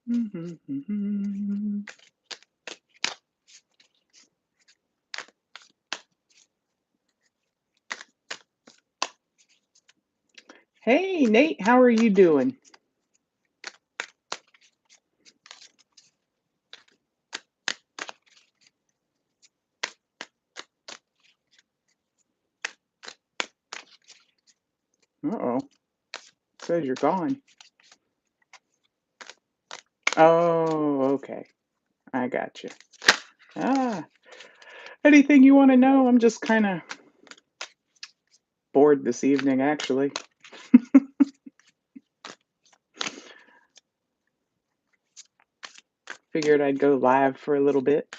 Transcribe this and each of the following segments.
Hey, Nate, how are you doing? Uh-oh, says you're gone. Oh, okay. I got you. Ah, anything you want to know? I'm just kind of bored this evening, actually. Figured I'd go live for a little bit.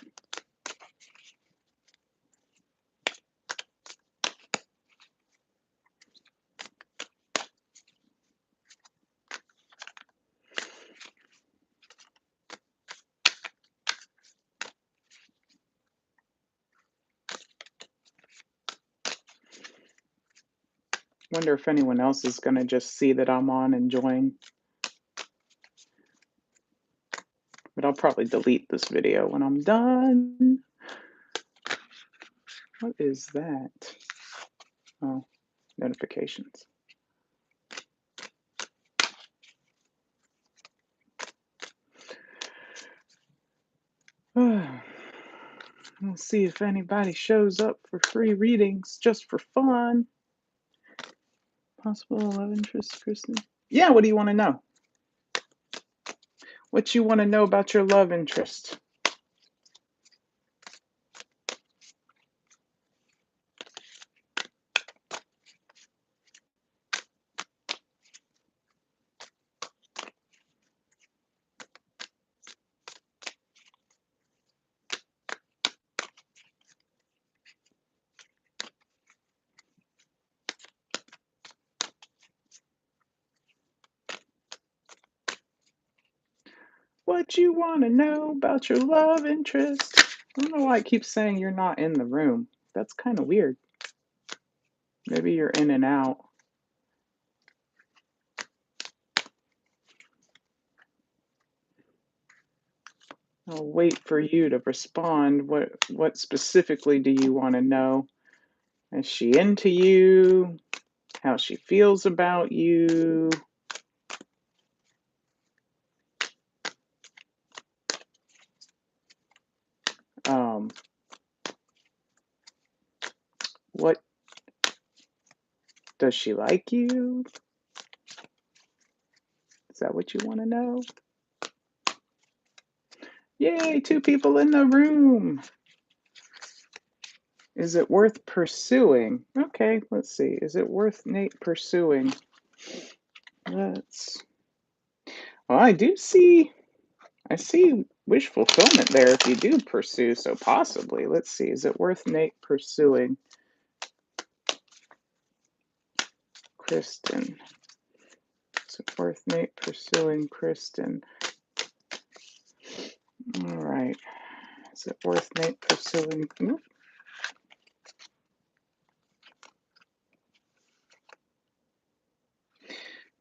Wonder if anyone else is going to just see that I'm on and join. But I'll probably delete this video when I'm done. What is that? Oh, notifications. We'll see if anybody shows up for free readings just for fun. Possible love interest, Kristen? Yeah, what do you want to know? What you want to know about your love interest? What you want to know about your love interest? I don't know why it keeps saying you're not in the room. That's kind of weird. Maybe you're in and out. I'll wait for you to respond. What specifically do you want to know? Is she into you? How she feels about you? Um, what does she like you? Is that what you want to know? Yay, 2 people in the room. Is it worth pursuing? Okay, let's see. Is it worth Nate pursuing? Let's. Well, I see wish fulfillment there if you do pursue, so possibly. Let's see. Is it worth Nate pursuing Kristen? Is it worth Nate pursuing Kristen? All right. Is it worth Nate pursuing?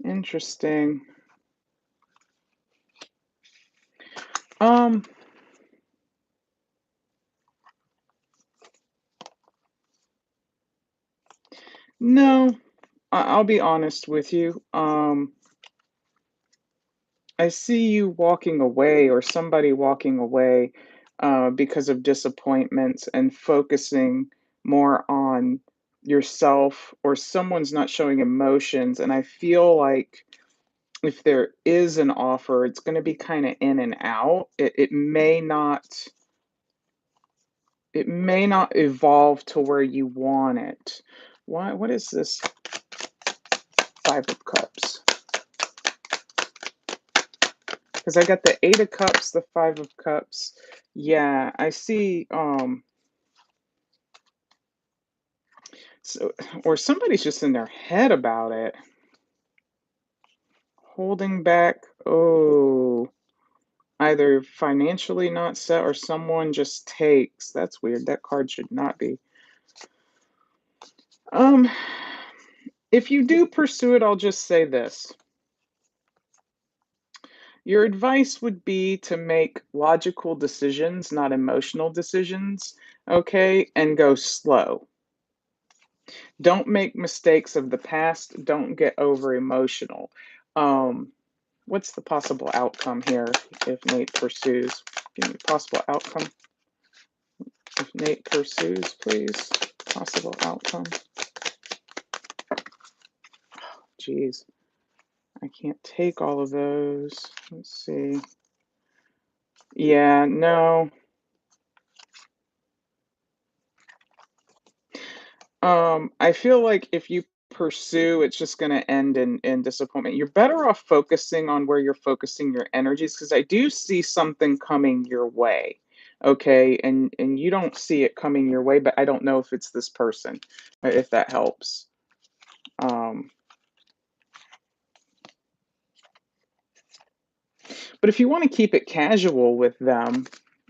Interesting. Um, no, I'll be honest with you. I see you walking away or somebody walking away because of disappointments and focusing more on yourself, or someone's not showing emotions. And I feel like if there is an offer, it's going to be kind of in and out. It may not evolve to where you want it. What is this 5 of Cups? Because I got the 8 of Cups, the 5 of Cups. Yeah, I see. So, or somebody's just in their head about it, holding back. Oh, either financially not set or someone just takes. That's weird. That card should not be. Um, if you do pursue it, I'll just say this. Your advice would be to make logical decisions, not emotional decisions, okay? And go slow. Don't make mistakes of the past. Don't get over emotional. Um, what's the possible outcome here if Nate pursues? Give me possible outcome. If Nate pursues, please. Possible outcome. Jeez, I can't take all of those. Let's see. Yeah, no. I feel like if you pursue, it's just gonna end in disappointment. You're better off focusing on where you're focusing your energies, because I do see something coming your way, okay? And you don't see it coming your way, but I don't know if it's this person, if that helps. Um, but if you wanna keep it casual with them,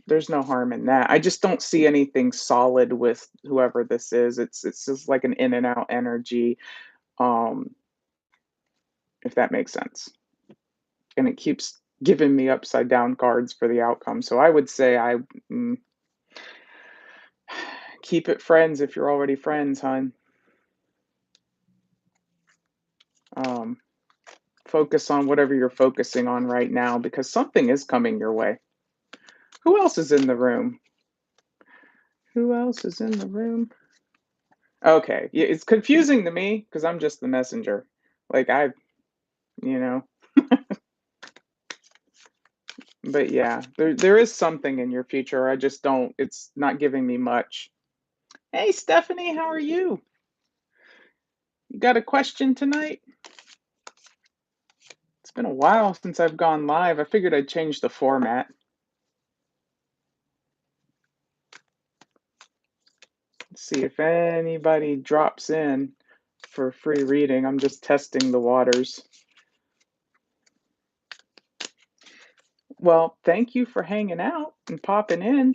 there's no harm in that. I just don't see anything solid with whoever this is. It's just like an in and out energy, um, if that makes sense. And it keeps giving me upside down cards for the outcome. So I would say mm, keep it friends if you're already friends, hon. Um, focus on whatever you're focusing on right now because something is coming your way. Who else is in the room? Who else is in the room? Okay, yeah, it's confusing to me because I'm just the messenger. Like you know, but yeah, there is something in your future. I just don't. It's not giving me much. Hey, Stephanie, how are you? You got a question tonight? It's been a while since I've gone live. I figured I'd change the format. Let's see if anybody drops in for free reading. I'm just testing the waters. Well, thank you for hanging out and popping in,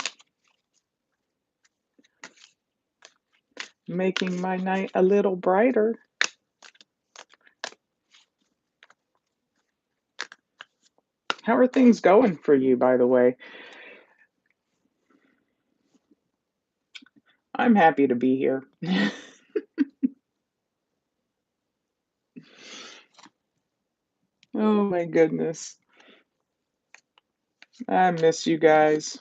making my night a little brighter. How are things going for you, by the way? I'm happy to be here. Oh my goodness. I miss you guys.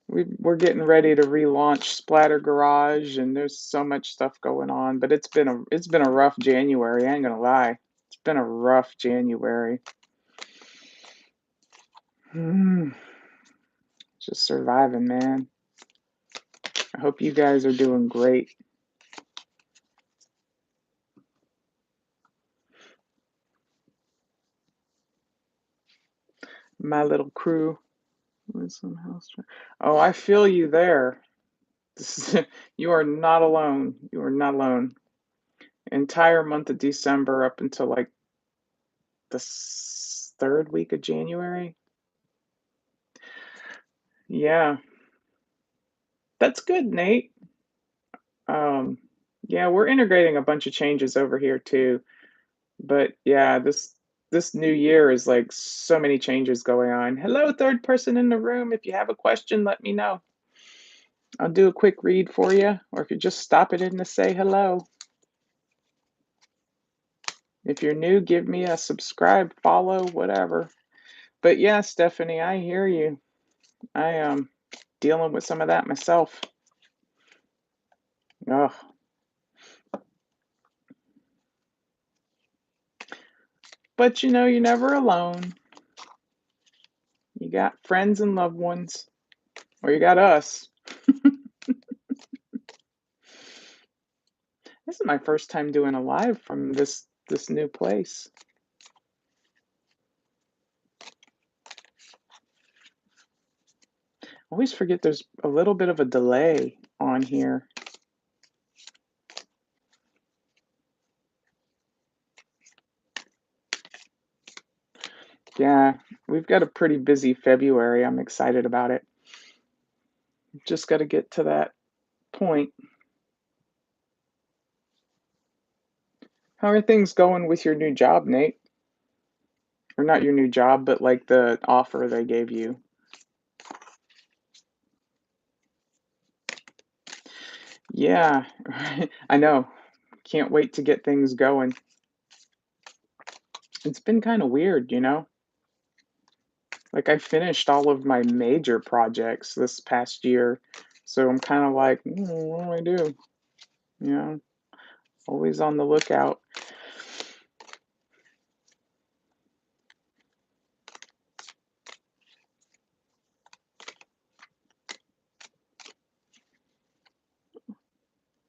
We're getting ready to relaunch Splatter Garage, and there's so much stuff going on. But it's been a rough January. I ain't gonna lie. It's been a rough January. Mm, just surviving, man. I hope you guys are doing great. My little crew. Listen, house. Oh, I feel you there. You are not alone. You are not alone. Entire month of December up until like the third week of January. Yeah, that's good, Nate. Um, yeah, we're integrating a bunch of changes over here too. But yeah, this new year is like so many changes going on. Hello, third person in the room. If you have a question, let me know. I'll do a quick read for you, or if you just stop it in to say hello. If you're new, give me a subscribe, follow, whatever. But yeah, Stephanie, I hear you. I am dealing with some of that myself. Ugh. But you know, you're never alone. You got friends and loved ones, or you got us. This is my first time doing a live from this new place. I always forget there's a little bit of a delay on here. Yeah, we've got a pretty busy February. I'm excited about it. Just got to get to that point. How are things going with your new job, Nate? Or not your new job, but, like, the offer they gave you. Yeah, I know. Can't wait to get things going. It's been kinda weird, you know? Like, I finished all of my major projects this past year, so I'm kinda like, what do I do?" You know? Always on the lookout.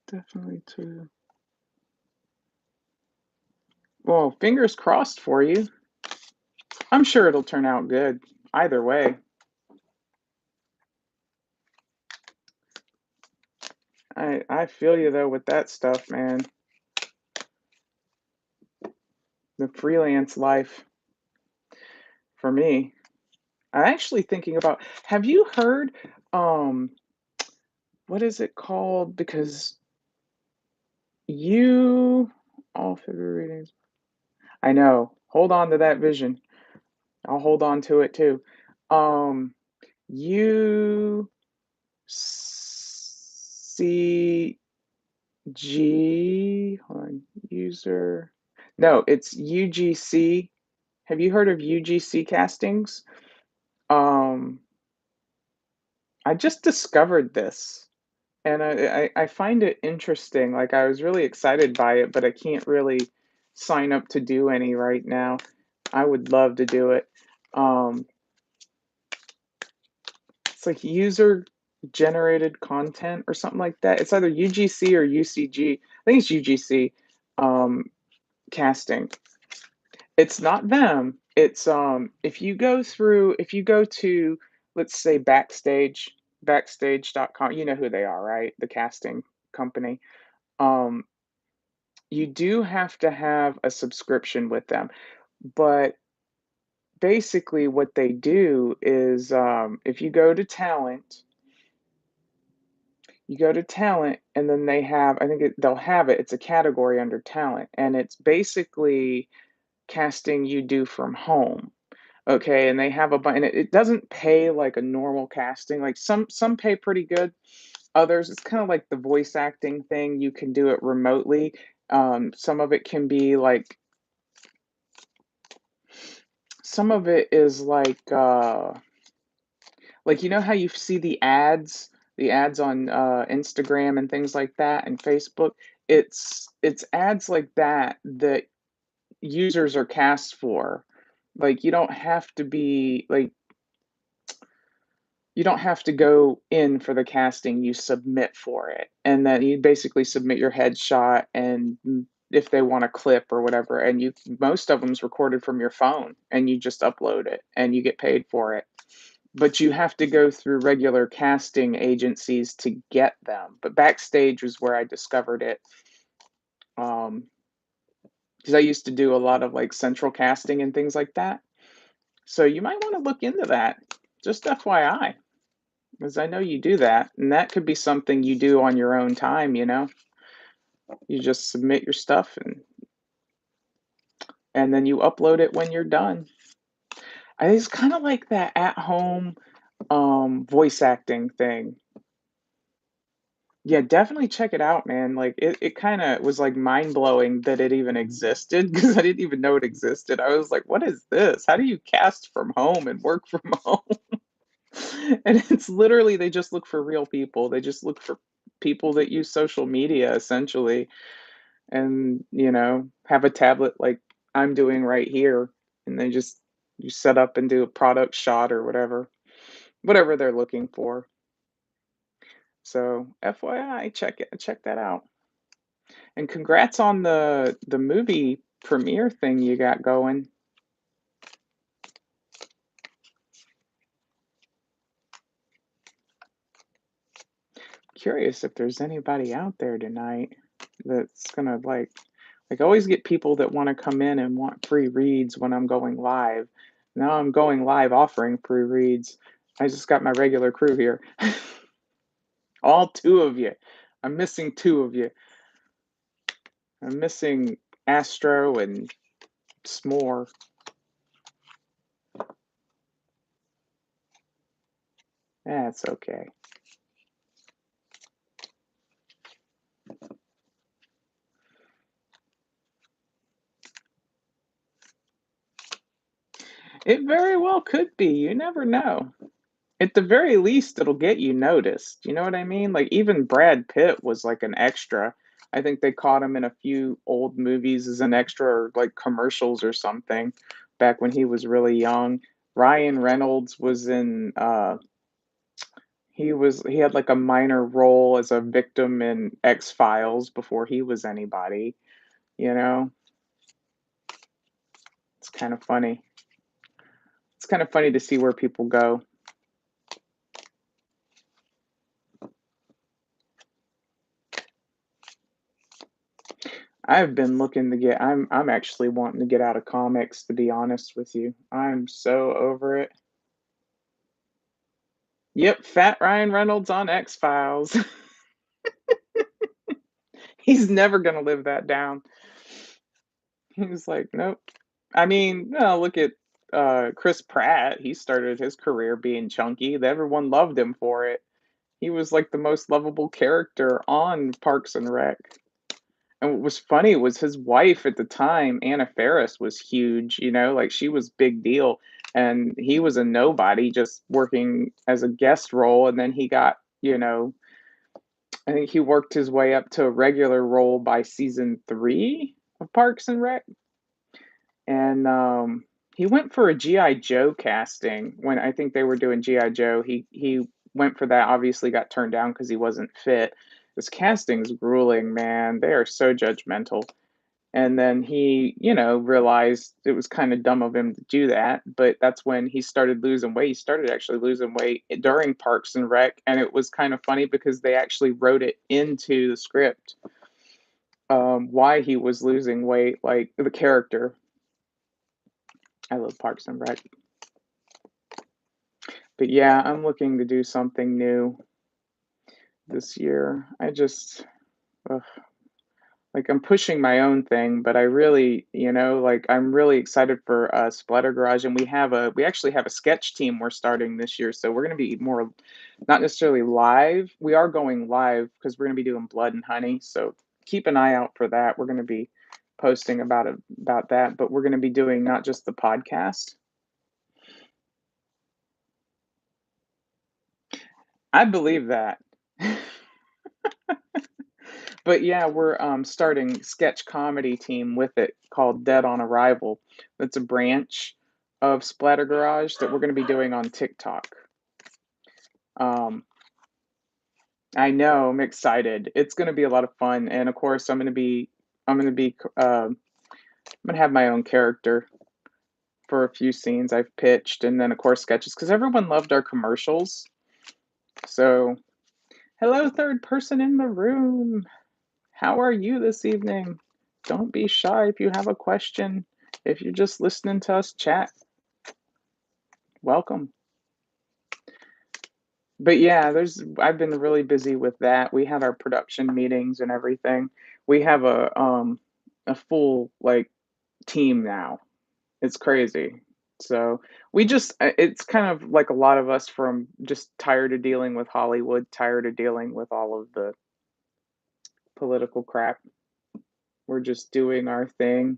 Definitely too. Well, fingers crossed for you. I'm sure it'll turn out good either way. I feel you though with that stuff, man. The freelance life for me. I'm actually thinking about, have you heard, um, what is it called? Because you all February readings. I know. Hold on to that vision. I'll hold on to it too. Um, U C G, hold on, user. No, it's UGC. Have you heard of UGC castings? Um, I just discovered this, and I find it interesting. Like, I was really excited by it, but I can't really sign up to do any right now. I would love to do it. Um, it's like user generated content or something like that. It's either UGC or UCG. I think it's UGC casting. It's not them. It's if you go to, let's say, backstage.com, you know who they are, right? The casting company. Um, you do have to have a subscription with them. But basically what they do is, if you go to talent, and then they'll have it. It's a category under talent, and it's basically casting you do from home. Okay, and they have and it doesn't pay like a normal casting. Like, some pay pretty good. Others, it's kind of like the voice acting thing. You can do it remotely. Some of it can be some of it is like, you know how you see the ads on Instagram and things like that, and Facebook. It's ads like that that users are cast for. Like, you don't have to go in for the casting, you submit for it, and then you basically submit your headshot and, if they want a clip or whatever, and you most of them's recorded from your phone, and you just upload it, and you get paid for it. But you have to go through regular casting agencies to get them. But Backstage was where I discovered it, because I used to do a lot of, like, central casting and things like that. So you might wanna look into that, just FYI. 'Cause I know you do that, and that could be something you do on your own time, you know? You just submit your stuff, and then you upload it when you're done. It's kinda like that at home, voice acting thing. Yeah, definitely check it out, man. Like, it kinda was, like, mind-blowing that it even existed because I didn't even know it existed. I was like, "What is this? How do you cast from home and work from home?" And it's literally they just look for real people. They just look for people that use social media, essentially, and, have a tablet like I'm doing right here, and you set up and do a product shot or whatever they're looking for. So, FYI, check that out. And congrats on the movie premiere thing you got going. Curious if there's anybody out there tonight that's gonna I always get people that wanna come in and want free reads when I'm going live. Now I'm going live offering free reads. I just got my regular crew here. All 2 of you. I'm missing 2 of you. I'm missing Astro and S'more. That's okay. It very well could be, you never know. At the very least, it'll get you noticed, you know what I mean? Like, even Brad Pitt was, like, an extra. I think they caught him in a few old movies as an extra or, like, commercials or something back when he was really young. Ryan Reynolds was in, he had, like, a minor role as a victim in X-Files before he was anybody, you know? It's kinda funny. It's kinda funny to see where people go. I've been looking to get I'm actually wanting to get out of comics, to be honest with you. I'm so over it. Yep, fat Ryan Reynolds on X-Files. He's never gonna live that down. He was like, "Nope." I mean, no, look at, Chris Pratt. He started his career being chunky. Everyone loved him for it. He was, like, the most lovable character on Parks and Rec. And what was funny was his wife at the time, Anna Faris, was huge, you know, like, she was big deal, and he was a nobody just working as a guest role, and then he got, I think he worked his way up to a regular role by season 3 of Parks and Rec, and, he went for a G.I. Joe casting when I think they were doing G.I. Joe. He went for that, obviously got turned down because he wasn't fit. This casting's grueling, man. They are so judgmental. And then he, realized it was kinda dumb of him to do that, but that's when he started losing weight. He started actually losing weight during Parks and Rec, and it was kind of funny because they actually wrote it into the script, why he was losing weight, like, the character. I love Parks and Rec. But, yeah, I'm looking to do something new this year. Ugh. Like, I'm pushing my own thing, but I really, like, I'm really excited for, Splatter Garage, and we actually have a sketch team we're starting this year, so we're gonna be more not necessarily live. We are going live because 'cause we're gonna be doing Blood and Honey, so keep an eye out for that. We're gonna be posting about that, but we're gonna be doing not just the podcast. I believe that. But yeah, we're starting sketch comedy team with it called Dead on Arrival. That's a branch of Splatter Garage that we're going to be doing on TikTok. Um, I know, I'm excited. It's going to be a lot of fun, and of course, I'm going to be, I'm going to have my own character for a few scenes I've pitched, and then of course sketches because everyone loved our commercials. So, hello, third person in the room. How are you this evening? Don't be shy if you have a question. If you're just listening to us chat, welcome. But yeah, there's I've been really busy with that. We have our production meetings and everything. We have a full like team now. It's crazy. So it's kind of like a lot of us from just tired of dealing with Hollywood, tired of dealing with all of the political crap. We're just doing our thing.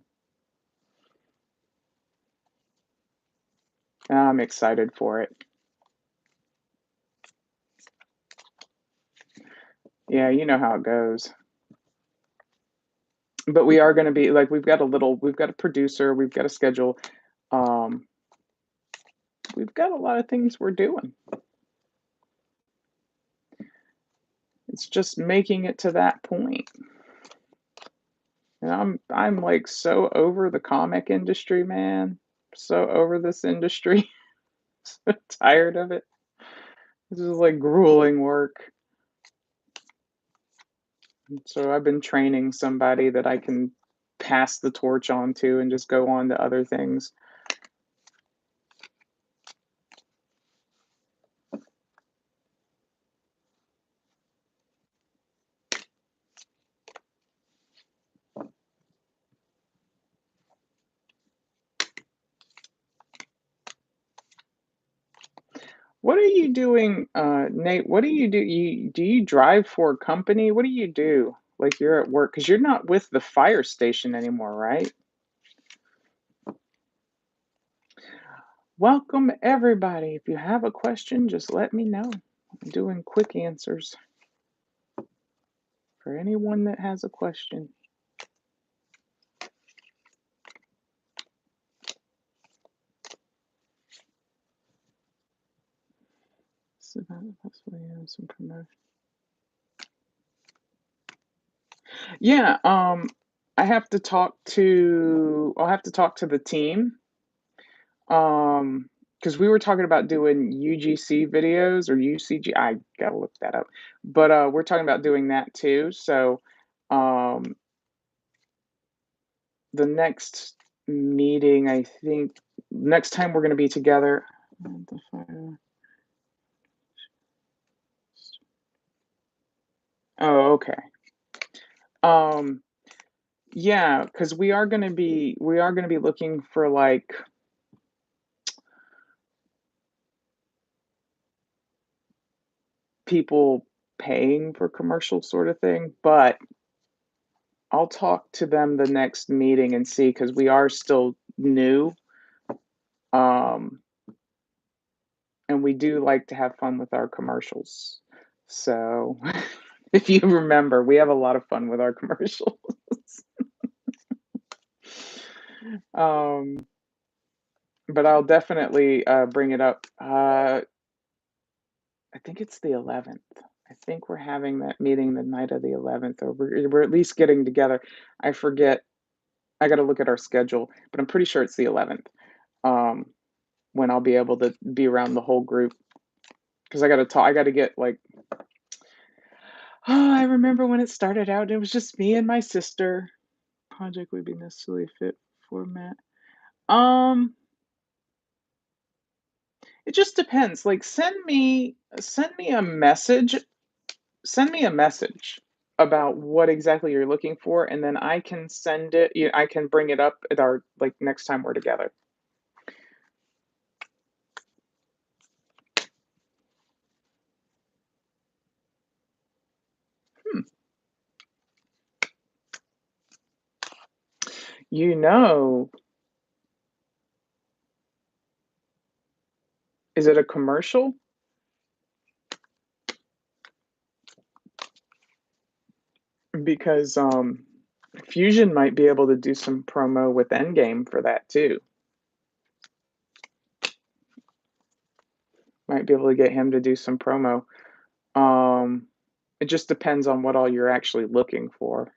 I'm excited for it. Yeah, you know how it goes. But we are gonna be like, we've got a producer, we've got a schedule, um, we've got a lot of things we're doing. It's just making it to that point. And I'm, like, so over the comic industry, man. So over this industry. So tired of it. This is, like, grueling work. So I've been training somebody that I can pass the torch on to and just go on to other things. What are you doing, Nate? What do you do? Do you drive for a company? What do you do? Like you're at work because you're not with the fire station anymore, right? Welcome everybody. If you have a question, just let me know. I'm doing quick answers for anyone that has a question. So that's what I have some promotion. Yeah, I'll have to talk to the team. Because we were talking about doing UGC videos or UCG. I gotta look that up. But we're talking about doing that too. So um the next meeting, I think next time we're gonna be together. Oh, okay. Um, yeah, because we are gonna be looking for like people paying for commercial sort of thing, but I'll talk to them the next meeting and see because we are still new. Um, and we do like to have fun with our commercials. So if you remember, we have a lot of fun with our commercials. um, but I'll definitely bring it up. I think it's the 11th. I think we're having that meeting the night of the 11th, or we're at least getting together. I forget. I got to look at our schedule, but I'm pretty sure it's the 11th. Um, when I'll be able to be around the whole group because I got to talk. I got to get like. Oh, I remember when it started out. It was just me and my sister. Project would be necessarily fit format. Um, it just depends. Like, send me a message. Send me a message about what exactly you're looking for, and then I can send it. I can bring it up at our like next time we're together. Hmm. You know, is it a commercial? Because Fusion might be able to do some promo with Endgame for that too. Might be able to get him to do some promo. Um, it just depends on what all you're actually looking for.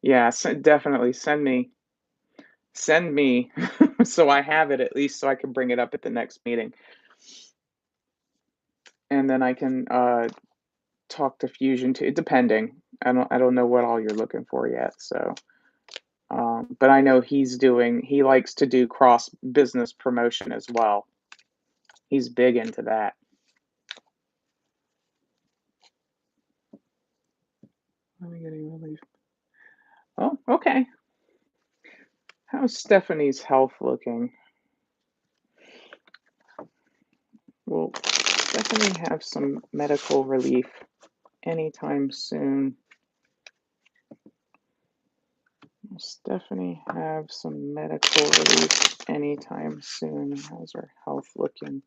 Yeah, definitely send me so I have it at least so I can bring it up at the next meeting. And then I can talk to Fusion too, depending. I don't know what all you're looking for yet, so but I know he likes to do cross business promotion as well. He's big into that. Am I getting relief? Oh, okay. How's Stephanie's health looking? Will Stephanie have some medical relief anytime soon? Will Stephanie have some medical relief anytime soon? How's her health looking?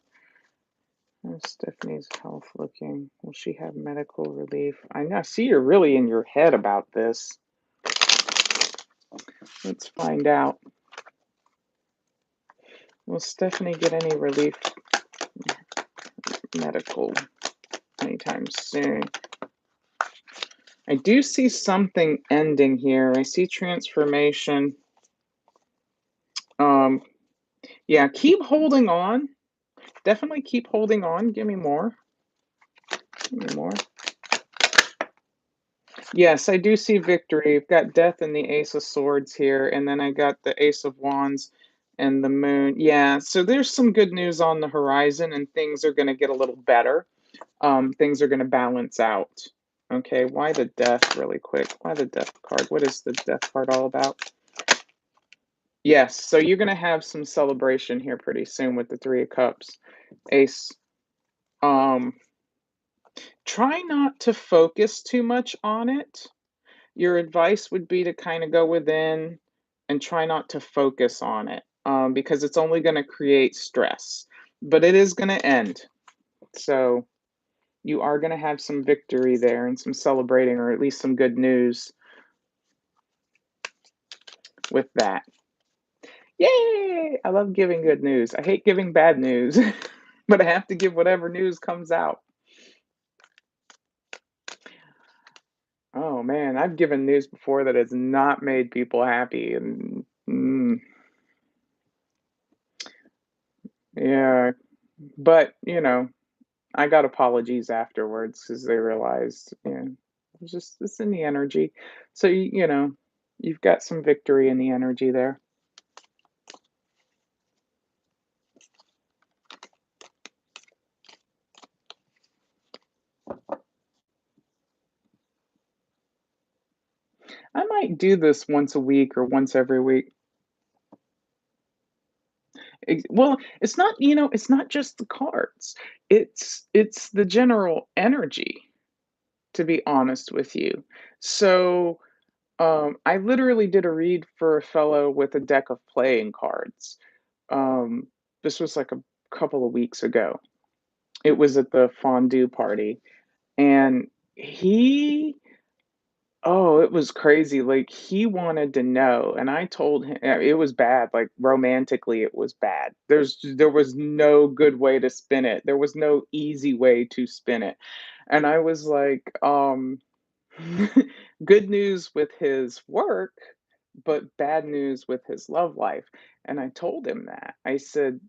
How's Stephanie's health looking? Will she have medical relief? I see you're really in your head about this. Let's find out. Will Stephanie get any relief medical anytime soon? I do see something ending here. I see transformation. Um, yeah, keep holding on. Definitely keep holding on. Give me more. Give me more. Yes, I do see victory. I've got death and the ace of swords here, and then I got the ace of wands and the moon. Yeah, so there's some good news on the horizon, and things are going to get a little better. Things are going to balance out. Okay, why the death really quick? Why the death card? What is the death card all about? Yes, so you're going to have some celebration here pretty soon with the Three of Cups. Ace. Um, Try not to focus too much on it. Your advice would be to kind of go within and try not to focus on it, because it's only going to create stress. But it is going to end. So you are going to have some victory there and some celebrating, or at least some good news with that. Yay! I love giving good news. I hate giving bad news, but I have to give whatever news comes out. Oh man, I've given news before that has not made people happy, and yeah, but I got apologies afterwards because they realized, it's in the energy. So you've got some victory in the energy there. I might do this once a week or once every week. Well, it's not just the cards. It's the general energy, to be honest with you. So, I literally did a read for a fellow with a deck of playing cards. Um, this was like a couple of weeks ago. It was at the fondue party, and he oh, it was crazy, like, he wanted to know, and I told him it was bad, like, romantically, it was bad. There was no good way to spin it. There was no easy way to spin it, and I was like, good news with his work, but bad news with his love life. And I told him that. I said,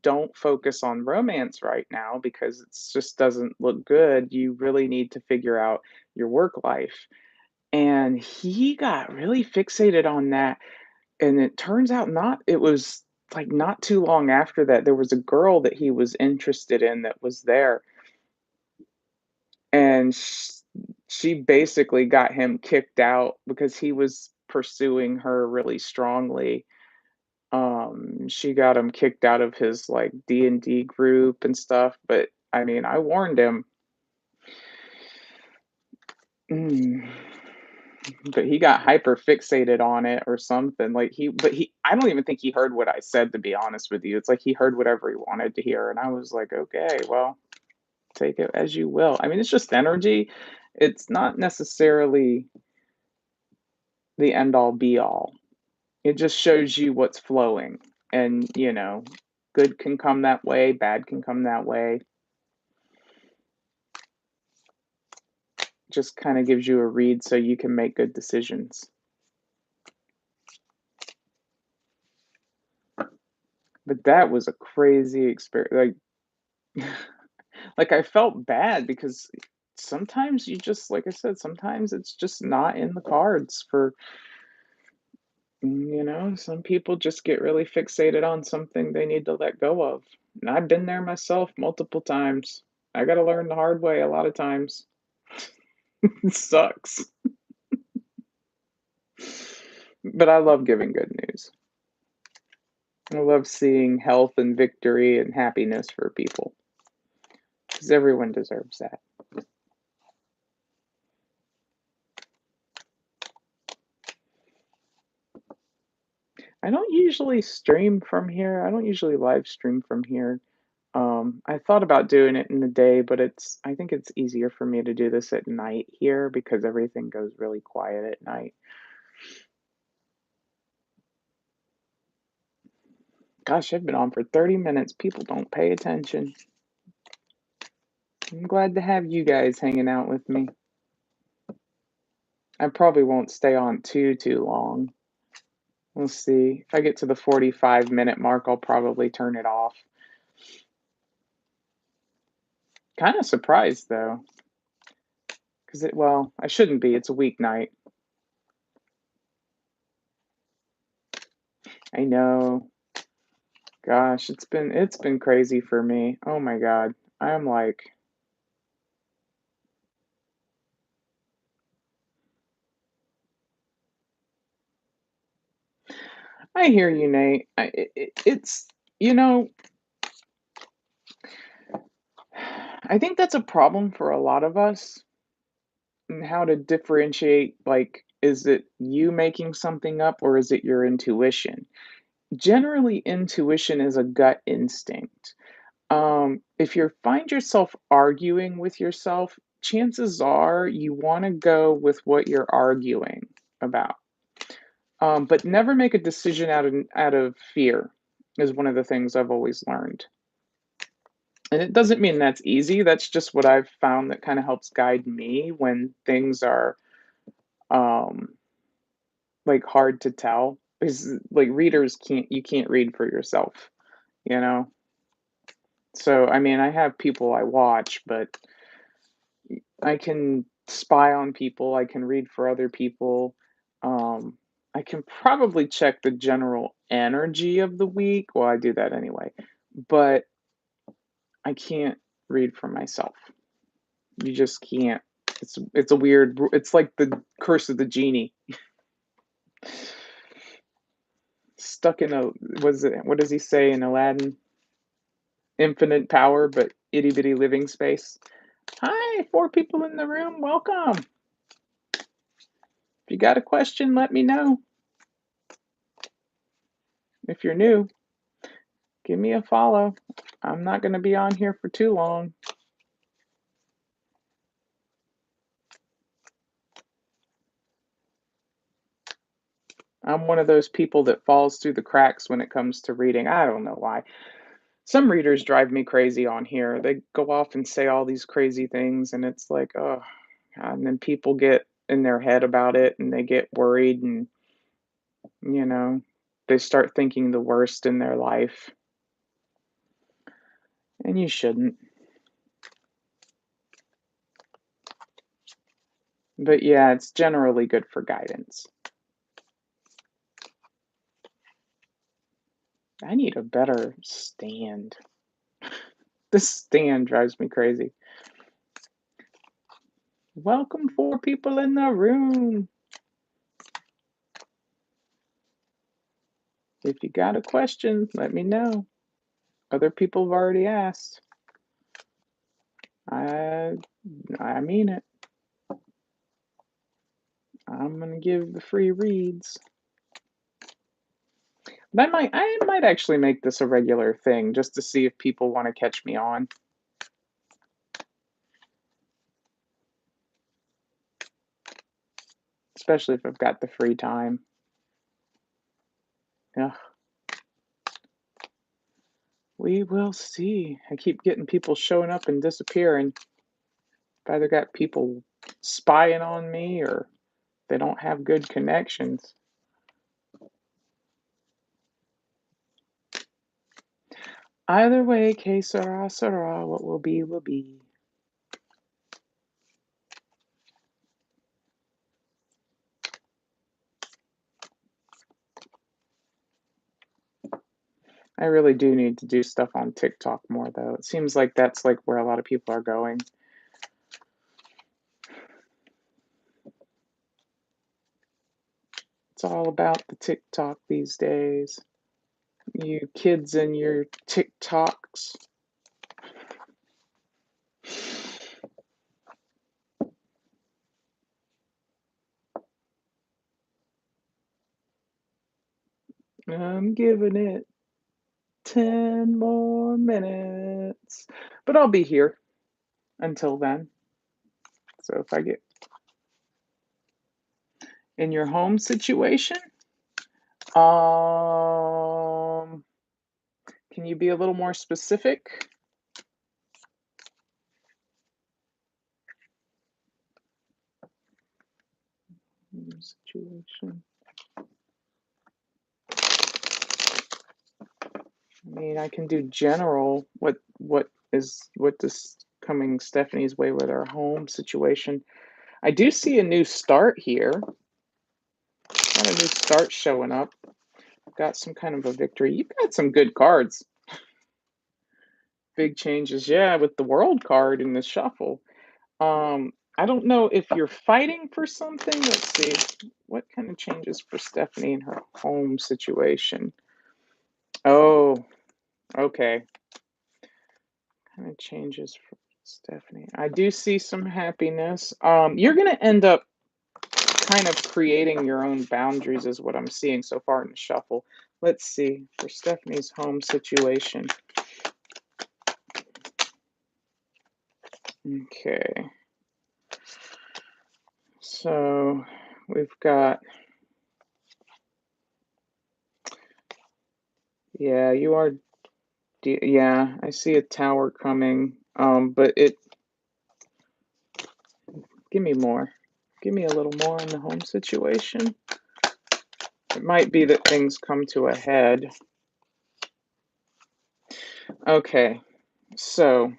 don't focus on romance right now because it just doesn't look good. You really need to figure out your work life. And he got really fixated on that. And it turns out it was like not too long after that, there was a girl that he was interested in that was there, and she basically got him kicked out because he was pursuing her really strongly. She got him kicked out of his like D&D group and stuff, but I mean, I warned him. Mm, but he got hyper fixated on it or something. I don't even think he heard what I said, to be honest with you. It's like he heard whatever he wanted to hear, and I was like, okay, well, take it as you will. I mean, it's just energy. It's not necessarily the end all be all. It just shows you what's flowing, and, good can come that way, bad can come that way. Just kinda gives you a read so you can make good decisions. But that was a crazy experience. Like, I felt bad because sometimes you just like I said, sometimes it's just not in the cards for some people just get really fixated on something they need to let go of, and I've been there myself multiple times. I gotta learn the hard way a lot of times. It sucks. But I love giving good news. I love seeing health and victory and happiness for people because everyone deserves that. I don't usually stream from here. I don't usually live stream from here. I thought about doing it in the day, but I think it's easier for me to do this at night here because everything goes really quiet at night. Gosh, I've been on for 30 minutes. People don't pay attention. I'm glad to have you guys hanging out with me. I probably won't stay on too long. We'll see. If I get to the 45-minute mark, I'll probably turn it off. Kind of surprised though, because well, I shouldn't be. It's a weeknight. I know. Gosh, it's been crazy for me. Oh my God. I'm like, I hear you, Nate. It's you know I think that's a problem for a lot of us, and how to differentiate, like, is it you making something up or is it your intuition? Generally, intuition is a gut instinct. If you find yourself arguing with yourself, chances are you want to go with what you're arguing about. But never make a decision out of fear is one of the things I've always learned. And it doesn't mean that's easy. That's just what I've found that kind of helps guide me when things are um like hard to tell. Because like readers can't you can't read for yourself, you know? So I mean I have people I watch, but I can spy on people, I can read for other people. Um, I can probably check the general energy of the week. Well, I do that anyway, but I can't read for myself. You just can't. It's a weird. It's like the curse of the genie stuck in a. Was it? What does he say in Aladdin? Infinite power, but itty bitty living space. Hi, four people in the room. Welcome. If you got a question, let me know. If you're new, give me a follow. I'm not going to be on here for too long. I'm one of those people that falls through the cracks when it comes to reading. I don't know why. Some readers drive me crazy on here. They go off and say all these crazy things, and it's like, oh, and then people get in their head about it and they get worried and, you know, they start thinking the worst in their life. And you shouldn't. But yeah, it's generally good for guidance. I need a better stand. This stand drives me crazy. Welcome, four people in the room. If you got a question, let me know. Other people have already asked. I I mean it. I'm gonna give the free reads. But I might actually make this a regular thing just to see if people want to catch me on, especially if I've got the free time. Yeah, we will see. I keep getting people showing up and disappearing. I've either got people spying on me or they don't have good connections. Either way, que sera, sera. What will be, will be. I really do need to do stuff on TikTok more, though. It seems like that's like where a lot of people are going. It's all about the TikTok these days. You kids and your TikToks. I'm giving it 10 more minutes. But I'll be here until then. So if I get in your home situation, um, can you be a little more specific? Situation. I mean, I can do general. What does coming Stephanie's way with our home situation? I do see a new start here. Got a new start showing up. Got some kind of a victory. You've got some good cards. Big changes, yeah, with the world card in the shuffle. I don't know if you're fighting for something. Let's see. What kind of changes for Stephanie in her home situation? Oh, okay. Kind of changes. Stephanie, I do see some happiness. You're gonna end up kind of creating your own boundaries is what I'm seeing so far in the shuffle. Let's see for Stephanie's home situation. Okay. So we've got, yeah, you are, yeah, I see a tower coming. But give me more. Give me a little more on the home situation. It might be that things come to a head. Okay, so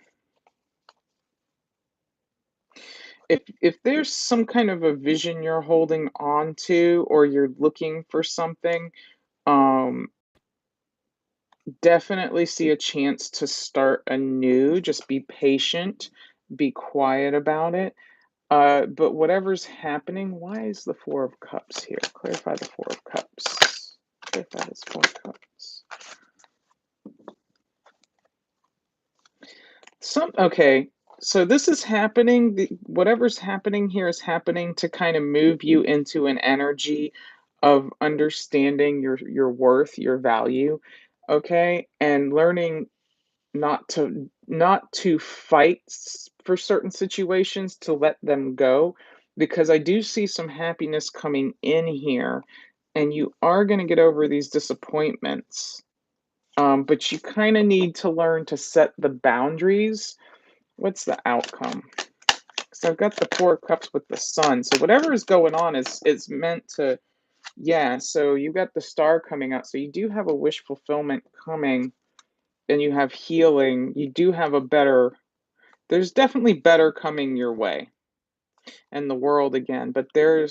if there's some kind of a vision you're holding on to or you're looking for something, um, definitely see a chance to start anew. Just be patient, be quiet about it. But whatever's happening, why is the Four of Cups here? Clarify the Four of Cups. Clarify this Four of Cups. Okay, so this is happening. Whatever's happening here is happening to kind of move you into an energy of understanding your worth, your value, okay, and learning not to fight for certain situations, to let them go, because I do see some happiness coming in here, and you are going to get over these disappointments. But you kind of need to learn to set the boundaries. What's the outcome? So I've got the Four of Cups with the Sun. So whatever is going on is meant to, yeah. So you got the Star coming out. So you do have a wish fulfillment coming, and you have healing. You do have a better. There's definitely better coming your way in the world again. But you're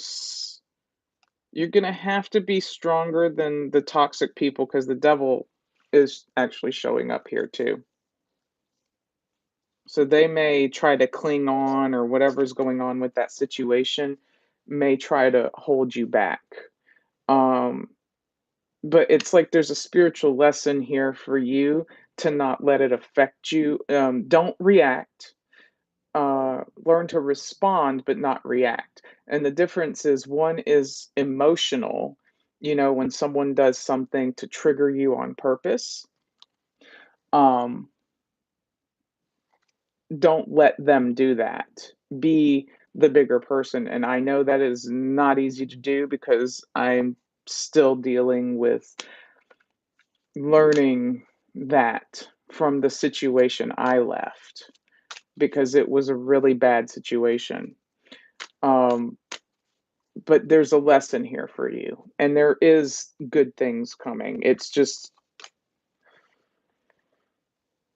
gonna have to be stronger than the toxic people because the devil is actually showing up here too. So they may try to cling on or whatever's going on with that situation may try to hold you back. Um, but it's like there's a spiritual lesson here for you to not let it affect you. Don't react. Learn to respond, but not react. And the difference is one is emotional, when someone does something to trigger you on purpose. Um, don't let them do that. Be the bigger person. And I know that is not easy to do because I'm still dealing with learning that from the situation I left because it was a really bad situation. Um, but there's a lesson here for you, and there is good things coming. It's just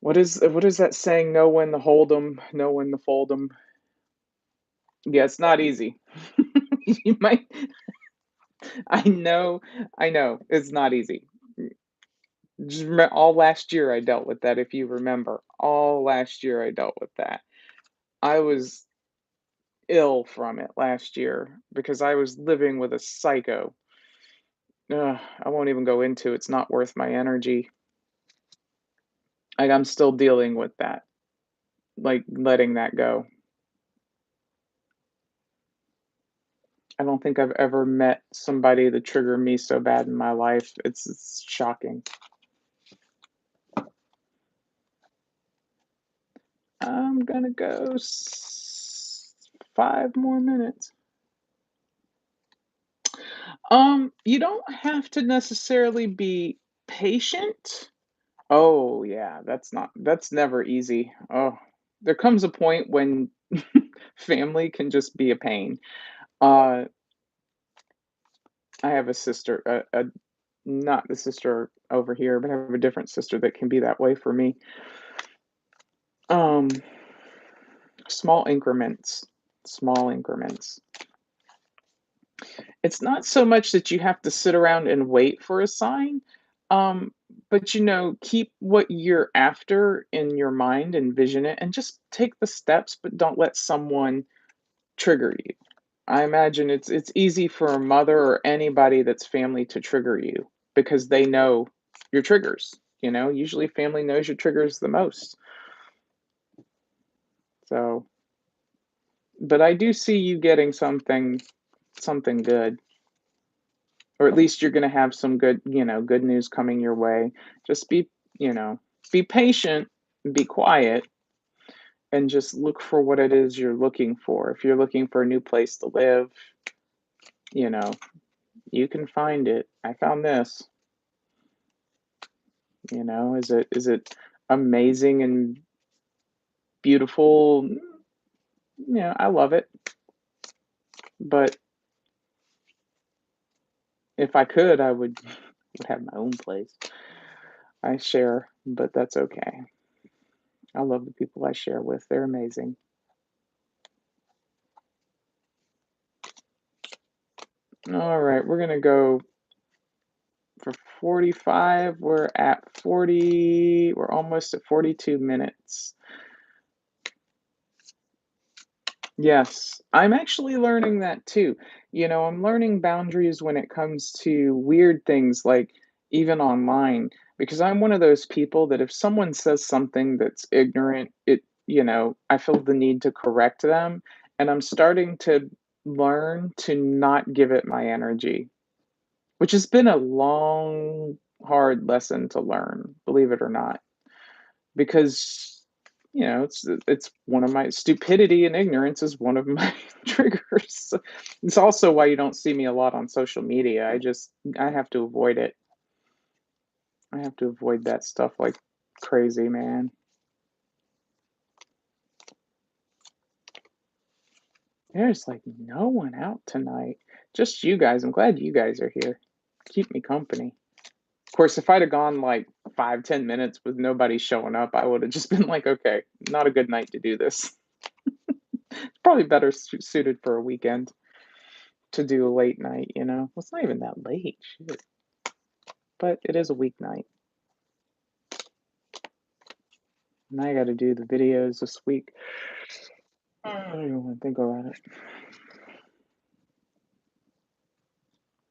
what is that saying? Know when to hold 'em, know when to fold 'em. Yeah, it's not easy. You might I know, it's not easy. All last year I dealt with that, if you remember. All last year I dealt with that. I was ill from it last year because I was living with a psycho. Ugh, I won't even go into it's not worth my energy. Like, I'm still dealing with that, like, letting that go. I don't think I've ever met somebody that triggered me so bad in my life. It's shocking. I'm gonna go 5 more minutes. You don't have to necessarily be patient. Oh, yeah, that's never easy. Oh, there comes a point when family can just be a pain. Uh, I have a sister, not the sister over here, but I have a different sister that can be that way for me. Um, small increments, small increments. It's not so much that you have to sit around and wait for a sign, um, but, keep what you're after in your mind, envision it, and just take the steps, but don't let someone trigger you. I imagine it's easy for a mother or anybody that's family to trigger you because they know your triggers, usually family knows your triggers the most. So, but I do see you getting something good, or at least you're gonna have some good, good news coming your way. Just you know, be patient, be quiet, and just look for what it is you're looking for. If you're looking for a new place to live, you know, you can find it. I found this, is it amazing and beautiful? Yeah, I love it. But if I could, I would have my own place. I share, but that's okay. I love the people I share with. They're amazing. All right, we're gonna go for 45. We're at 40. We're almost at 42 minutes. Yes, I'm actually learning that too. I'm learning boundaries when it comes to weird things like even online, because I'm one of those people that if someone says something that's ignorant, I feel the need to correct them. And I'm starting to learn to not give it my energy, which has been a long, hard lesson to learn, believe it or not, because it's one of my stupidity and ignorance is one of my triggers. It's also why you don't see me a lot on social media. I have to avoid it. I have to avoid that stuff like crazy, man. There's like no one out tonight. Just you guys. I'm glad you guys are here. Keep me company. Of course, if I'd have gone like 5, 10 minutes with nobody showing up, I would have just been like, okay, not a good night to do this. Probably better suited for a weekend to do a late night. Well, it's not even that late, shit. But it is a weeknight. And I gotta do the videos this week. I don't even want to think about it.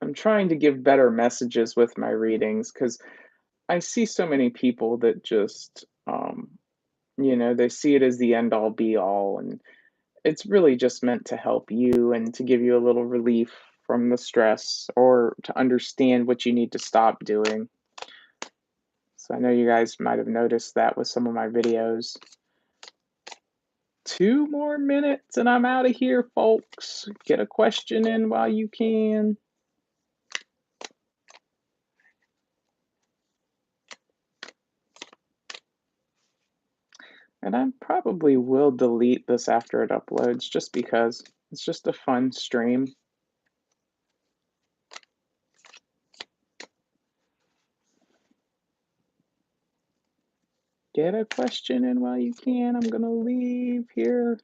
I'm trying to give better messages with my readings because I see so many people that just, they see it as the end all be all. And it's really just meant to help you and to give you a little relief from the stress or to understand what you need to stop doing. So I know you guys might have noticed that with some of my videos. 2 more minutes and I'm out of here, folks. Get a question in while you can. And I probably will delete this after it uploads just because it's just a fun stream. Get a question in while you can. I'm gonna leave here.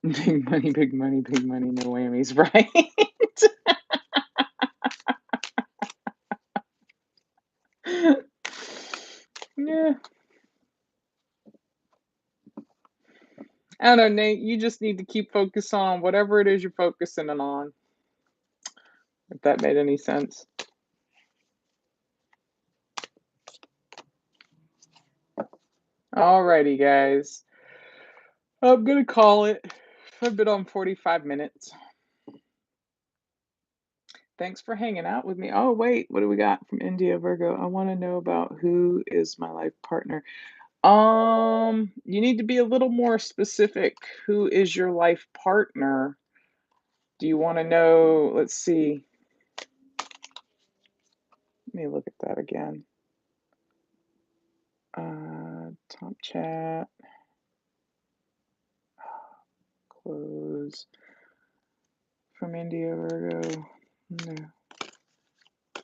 Big money, big money, big money, no whammies, right? Yeah. I don't know, Nate. You just need to keep focused on whatever it is you're focusing on. If that made any sense. Alrighty, guys. I'm gonna call it. I've been on 45 minutes. Thanks for hanging out with me. Oh, wait, what do we got from India Virgo? I want to know about who is my life partner. You need to be a little more specific. Who is your life partner? Do you want to know? Let's see. Let me look at that again. Top chat. Close. From India Virgo. No.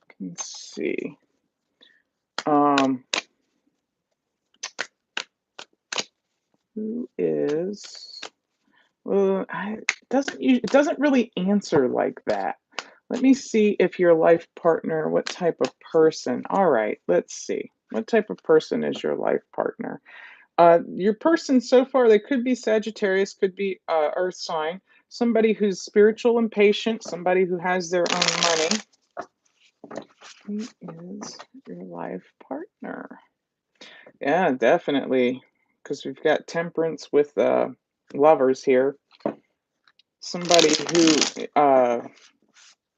Can see. Who is? Well, it doesn't really answer like that. Let me see if your life partner, what type of person. All right, let's see. What type of person is your life partner? Your person so far, they could be Sagittarius, could be Earth sign, somebody who's spiritual and patient, somebody who has their own money. Who is your life partner? Yeah, definitely, because we've got Temperance with Lovers here. Somebody who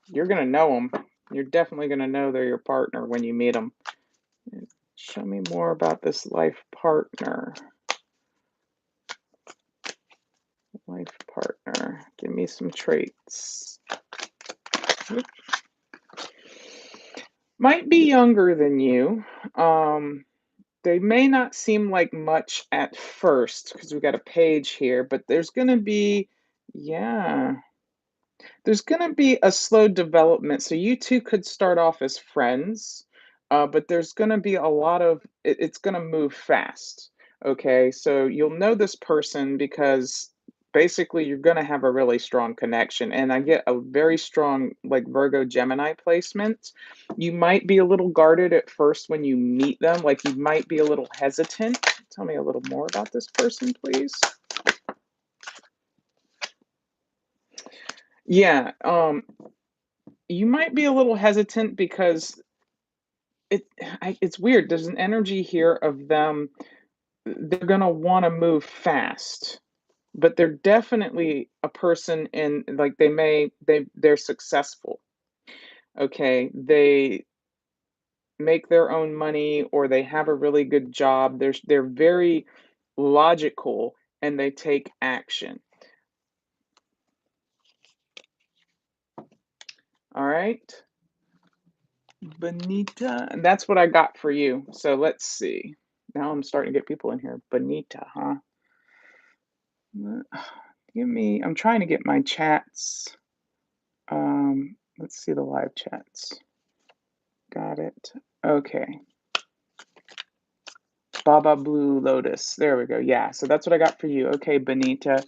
you're gonna know them. You're definitely gonna know they're your partner when you meet them. Show me more about this life partner. Life partner. Give me some traits. Might be younger than you. They may not seem like much at first because we got a page here, but there's gonna be, yeah, there's gonna be a slow development. So you two could start off as friends, but there's gonna be a lot of it's gonna move fast. Okay, so you'll know this person because basically you're gonna have a really strong connection. And I get a very strong like Virgo Gemini placement. You might be a little guarded at first when you meet them, like you might be a little hesitant. Tell me a little more about this person, please. Yeah, you might be a little hesitant because it's weird. There's an energy here of them. They're gonna want to move fast, but they're definitely a person in like they're successful. Okay, they make their own money or they have a really good job. They're very logical and they take action. All right, Benita, and that's what I got for you. So let's see. Now I'm starting to get people in here. Benita, huh? Give me, I'm trying to get my chats. Let's see the live chats. Got it. Okay. Baba Blue Lotus. There we go. Yeah, so that's what I got for you. Okay, Benita,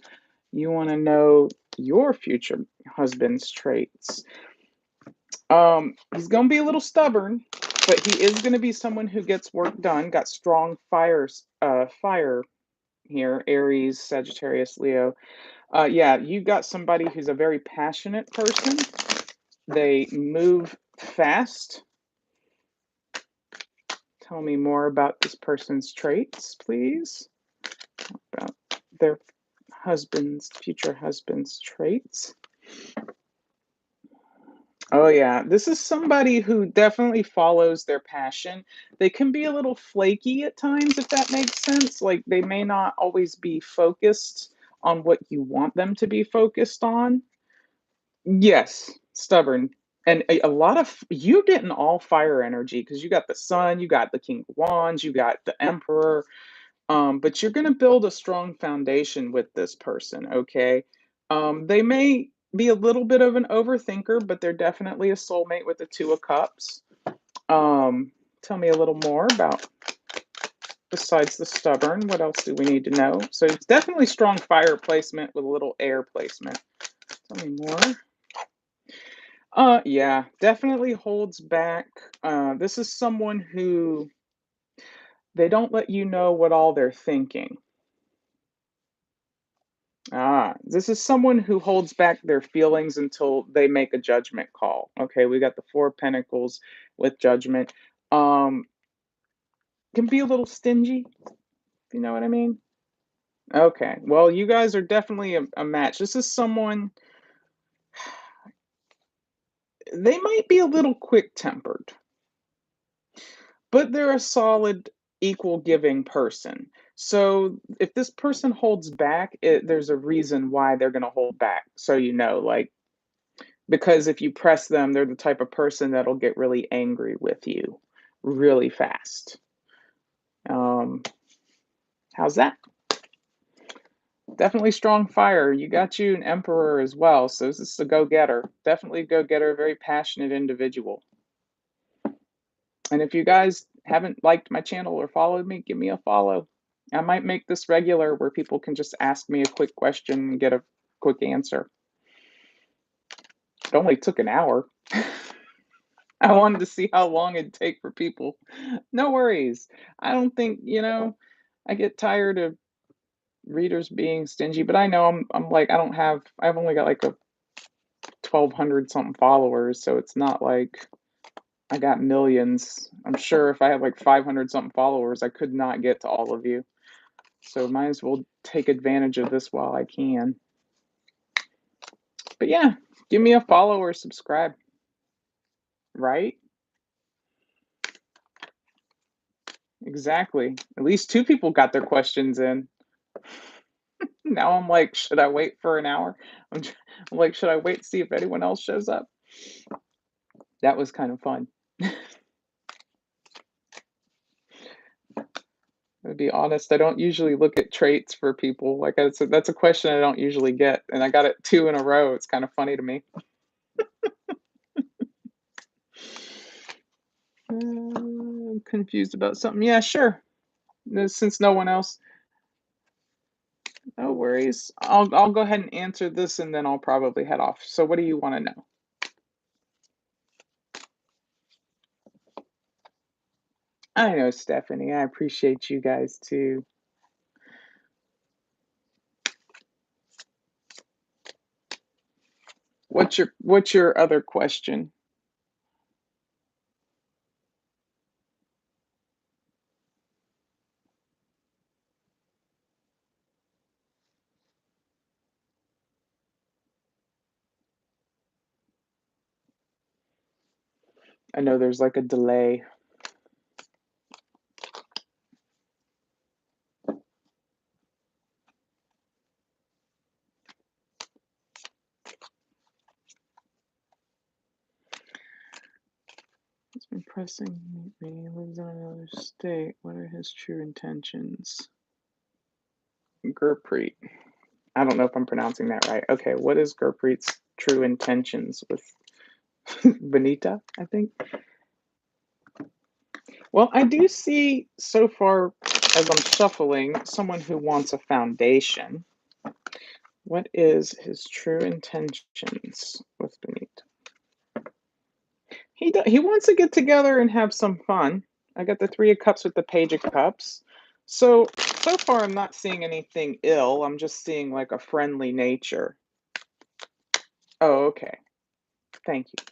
you want to know your future husband's traits. He's going to be a little stubborn, but he is going to be someone who gets work done. Got strong fire here, Aries, Sagittarius, Leo. Yeah, you got somebody who's a very passionate person. They move fast. Tell me more about this person's traits, please. About their future husband's traits. Oh, yeah. This is somebody who definitely follows their passion. They can be a little flaky at times, if that makes sense. Like, they may not always be focused on what you want them to be focused on. Yes, stubborn. And a lot of you getting all fire energy because you got the sun, you got the King of Wands, you got the Emperor. But you're gonna build a strong foundation with this person, okay? They may be a little bit of an overthinker, but they're definitely a soulmate with the Two of Cups. Um, Tell me a little more about besides the stubborn, what else do we need to know? So it's definitely strong fire placement with a little air placement. Tell me more. Yeah, definitely holds back. This is someone who they don't let you know what all they're thinking. This is someone who holds back their feelings until they make a judgment call. Okay, we got the Four of Pentacles with judgment. Um, can be a little stingy, if you know what I mean. Okay, well, you guys are definitely a match. This is someone, they might be a little quick-tempered, but they're a solid, equal giving person. So if this person holds back, there's a reason why they're going to hold back. So you know, like, because if you press them, they're the type of person that'll get really angry with you really fast. Um, how's that? Definitely strong fire. You got you an emperor as well. So this is a go-getter. Definitely a go-getter, very passionate individual. And if you guys haven't liked my channel or followed me, give me a follow. I might make this regular where people can just ask me a quick question and get a quick answer. It only took an hour. I wanted to see how long it'd take for people. No worries. I don't think, I get tired of readers being stingy, but I know I'm like, I've only got like a 1,200 something followers, so it's not like I got millions. I'm sure if I had like 500 something followers, I could not get to all of you. So might as well take advantage of this while I can. But yeah, give me a follow or subscribe, right? Exactly. At least 2 people got their questions in. Now I'm like, "Should I wait for an hour?" I'm like, "Should I wait to see if anyone else shows up?" That was kind of fun. To be honest, I don't usually look at traits for people, like, that's a question I don't usually get, and I got it 2 in a row, it's kinda funny to me. I'm confused about something. Yeah, sure. Since no one else. No worries. I'll go ahead and answer this, and then I'll probably head off. So what do you wanna know? I know, Stephanie, I appreciate you guys too. What's your other question? I know there's, like, a delay. He's been pressing me, he lives in another state. What are his true intentions? Gurpreet. I don't know if I'm pronouncing that right. Okay, what is Gurpreet's true intentions with Benita, I think? Well, I do see so far as I'm shuffling someone who wants a foundation. What is his true intentions with Benita? He wants to get together and have some fun. I got the 3 of Cups with the Page of Cups. So far I'm not seeing anything ill, I'm just seeing, like, a friendly nature. Oh, okay. Thank you.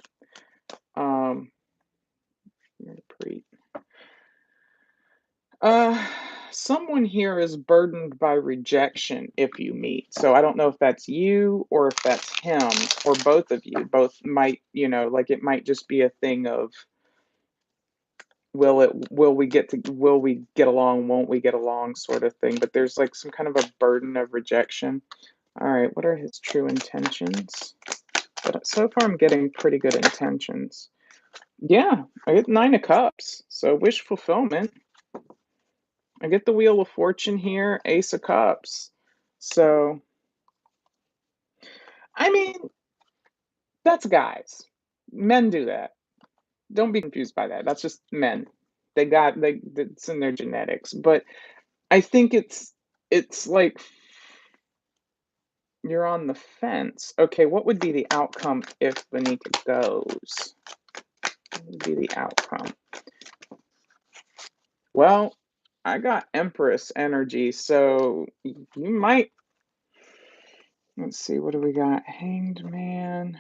Gurpreet. Uh, Someone here is burdened by rejection if you meet. So I don't know if that's you or if that's him or both of you. Both might, like it might just be a thing of will we get along, won't we get along sort of thing. But there's like some kind of a burden of rejection. All right, what are his true intentions? But so far I'm getting pretty good intentions. Yeah, I get 9 of Cups. So wish fulfillment. I get the Wheel of Fortune here, Ace of Cups. So, I mean, that's guys. Men do that. Don't be confused by that. That's just men. It's in their genetics. But I think it's like you're on the fence. Okay, what would be the outcome if Benita goes? What would be the outcome? Well, I got Empress energy, so you might. Let's see, what do we got? Hanged Man.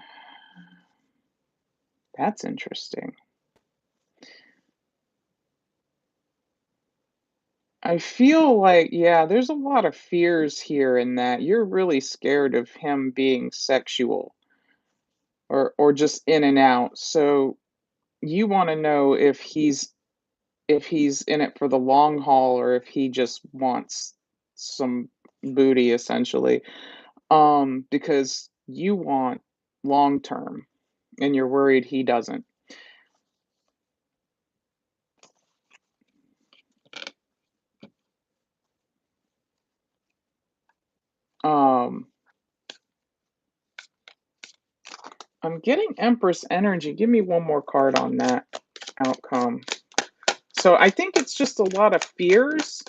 That's interesting. I feel like, yeah, there's a lot of fears here in that you're really scared of him being sexual or just in and out. So you want to know if he's in it for the long haul or if he just wants some booty essentially. Because you want long term and you're worried he doesn't. Um I'm getting Empress energy. Give me one more card on that outcome. So I think it's just a lot of fears.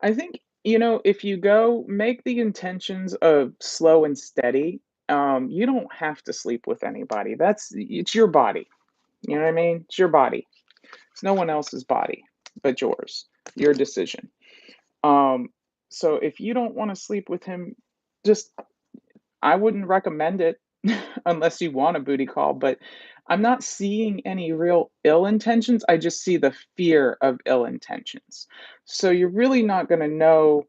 I think if you go, make the intentions of slow and steady. You don't have to sleep with anybody. It's your body. You know what I mean? It's your body. It's no one else's body but yours. Your decision. Um, so if you don't want to sleep with him, just I wouldn't recommend it unless you want a booty call, but I'm not seeing any real ill intentions. I just see the fear of ill intentions. So you're really not going to know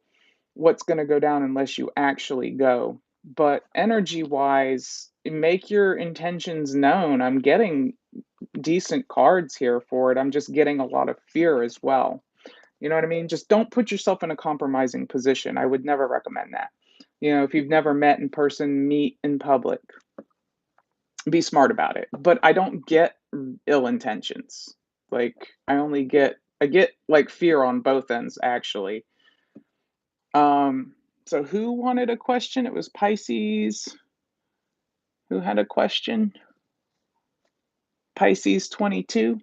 what's going to go down unless you actually go. But energy wise, make your intentions known. I'm getting decent cards here for it. I'm just getting a lot of fear as well. You know what I mean? Just don't put yourself in a compromising position. I would never recommend that. If you've never met in person, meet in public. Be smart about it. But I don't get ill intentions. Like I get like fear on both ends actually. So who wanted a question? It was Pisces who had a question. Pisces 22.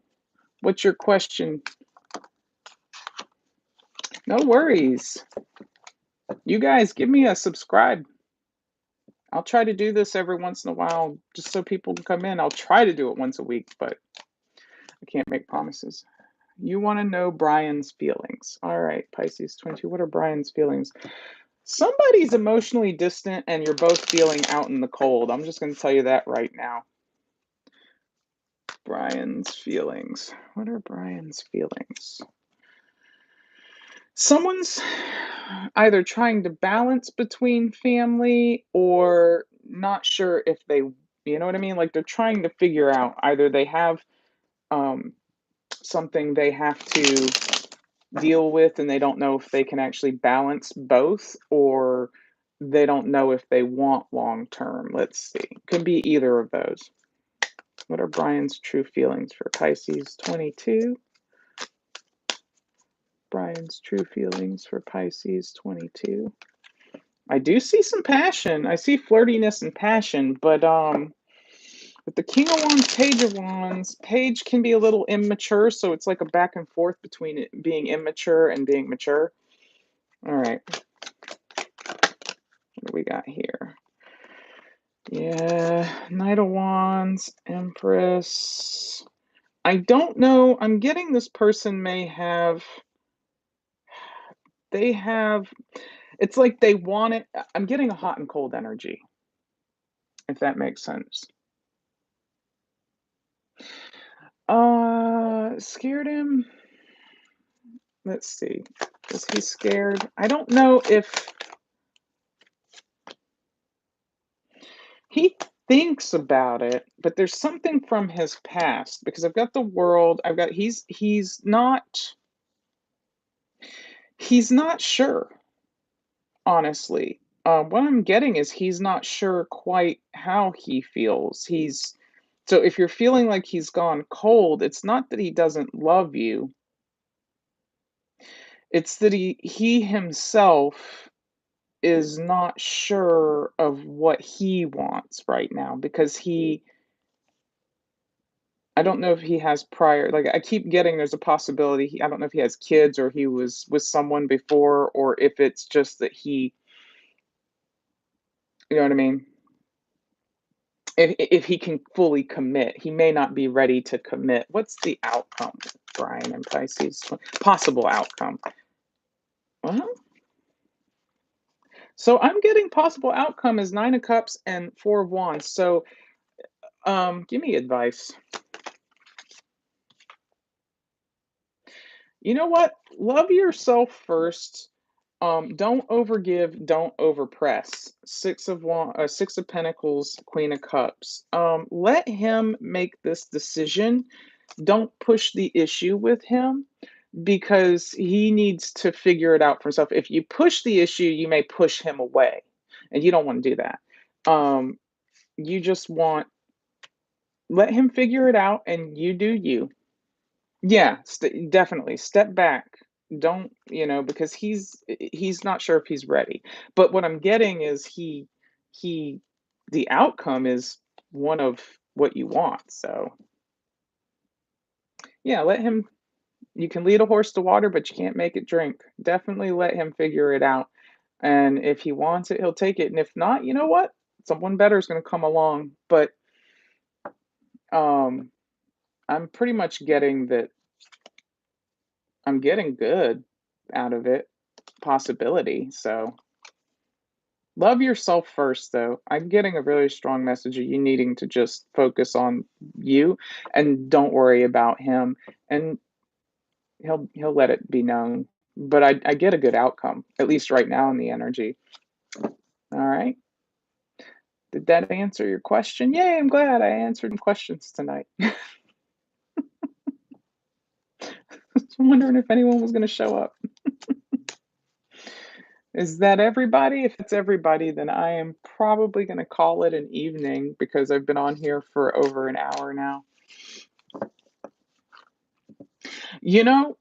What's your question? No worries. You guys give me a subscribe. I'll try to do this every once in a while just so people can come in. I'll try to do it once a week, but I can't make promises. You want to know Brian's feelings. All right, Pisces 22. What are Brian's feelings? Somebody's emotionally distant and you're both feeling out in the cold. I'm just going to tell you that right now. Brian's feelings. What are Brian's feelings? Someone's either trying to balance between family or not sure if you know what I mean? Like they're trying to figure out either they have um, something they have to deal with and they don't know if they can actually balance both, or they don't know if they want long term. Let's see. Could be either of those. What are Brian's true feelings for Pisces 22? Brian's true feelings for Pisces 22. I do see some passion. I see flirtiness and passion, but with the King of Wands, Page of Wands, Page can be a little immature, so it's like a back and forth between it being immature and being mature. All right. What do we got here? Yeah, Knight of Wands, Empress. I don't know. I'm getting this person may have they have it's like they want it. I'm getting a hot and cold energy, if that makes sense. Scared him. Let's see. Is he scared? I don't know if he thinks about it, but there's something from his past because I've got the world. I've got he's not sure, honestly. What I'm getting is he's not sure quite how he feels. So if you're feeling like he's gone cold, it's not that he doesn't love you. It's that he himself is not sure of what he wants right now because I don't know if he has prior, like I keep getting there's a possibility I don't know if he has kids or he was with someone before or if it's just that you know what I mean? If he can fully commit, he may not be ready to commit. What's the outcome, Brian and Pisces? Possible outcome. Well, so I'm getting possible outcome is 9 of Cups and 4 of Wands. So, give me advice. You know what? Love yourself first. Don't overgive, don't overpress. 6 of Pentacles, Queen of Cups. Let him make this decision. Don't push the issue with him because he needs to figure it out for himself. If you push the issue, you may push him away, and you don't want to do that. Um, you just want let him figure it out, and you do you. Yeah, definitely step back. Don't, because he's not sure if he's ready. But what I'm getting is he the outcome is one of what you want. So, yeah, let him You can lead a horse to water, but you can't make it drink. Definitely let him figure it out. And if he wants it, he'll take it. And if not, you know what? Someone better is going to come along. But um, I'm pretty much getting that I'm getting good out of it, possibility. So love yourself first, though. I'm getting a really strong message of you needing to just focus on you and don't worry about him. And he'll let it be known. But I get a good outcome, at least right now in the energy. All right. Did that answer your question? Yay, I'm glad I answered questions tonight. I'm wondering if anyone was going to show up. Is that everybody? If it's everybody, then I am probably going to call it an evening because I've been on here for over an hour now. You know,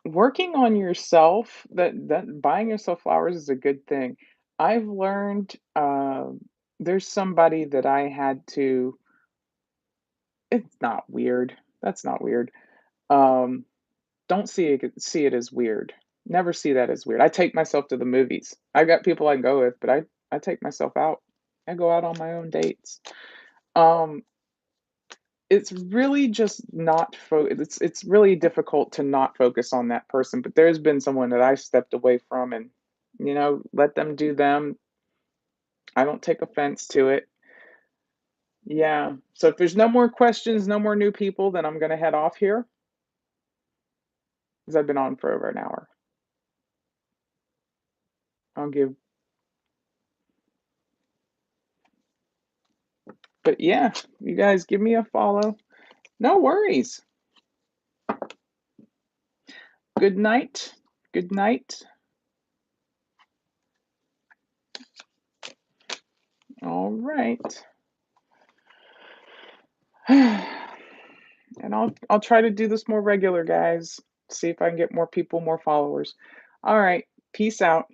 working on yourself, that buying yourself flowers is a good thing. I've learned there's somebody that I had to. It's not weird. That's not weird. Um, don't see it as weird. Never see that as weird. I take myself to the movies. I got people I can go with, but I take myself out. I go out on my own dates. Um, it's really just not it's really difficult to not focus on that person, but there's been someone that I stepped away from and, let them do them. I don't take offense to it. Yeah. So if there's no more questions, no more new people, then I'm gonna head off here because 'cause I've been on for over an hour. I'll give but yeah, you guys give me a follow. No worries. Good night. Good night. All right. And I'll try to do this more regular, guys. See if I can get more people, more followers. All right. Peace out.